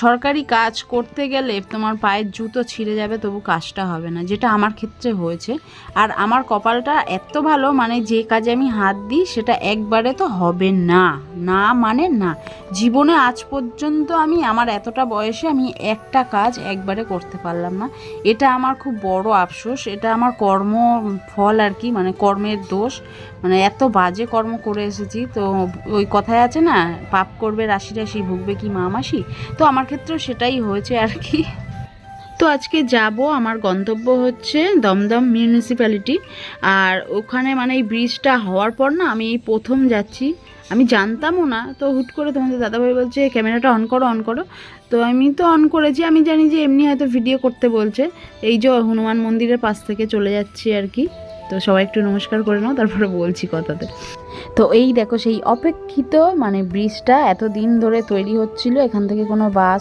সরকারি কাজ করতে গেলে তোমার পায়ের জুতো ছিঁড়ে যাবে, তবু কাজটা হবে না, যেটা আমার ক্ষেত্রে হয়েছে। আর আমার কপালটা এত ভালো, মানে যে কাজে আমি হাত দিই সেটা একবারে তো হবে না, না মানে না। জীবনে আজ পর্যন্ত আমি আমার এতটা বয়সে আমি একটা কাজ একবারে করতে পারলাম না। এটা আমার খুব বড় আফসোস, এটা আমার কর্ম ফল আর কি, মানে কর্মের দোষ। মানে এত বাজে কর্ম করে এসেছি। তো ওই কথায় আছে না, পাপ করবে রাশি রাশি, ভুগবে কি মা মাসি। তো আমার ক্ষেত্রেও সেটাই হয়েছে আর কি। তো আজকে যাব, আমার গন্তব্য হচ্ছে দমদম মিউনিসিপ্যালিটি। আর ওখানে মানে এই ব্রিজটা হওয়ার পর না আমি এই প্রথম যাচ্ছি, আমি জানতামও না। তো হুট করে তোমাদের দাদাভাই বলছে ক্যামেরাটা অন করো অন করো। তো আমি তো অন করেছি, আমি জানি যে এমনি হয়তো ভিডিও করতে বলছে। এই যে হনুমান মন্দিরের পাশ থেকে চলে যাচ্ছি আর কি। তো সবাই একটু নমস্কার করে নাও, তারপরে বলছি কথাতে। তো এই দেখো সেই অপেক্ষিত মানে ব্রিজটা এত দিন ধরে তৈরি হচ্ছিল, এখান থেকে কোনো বাস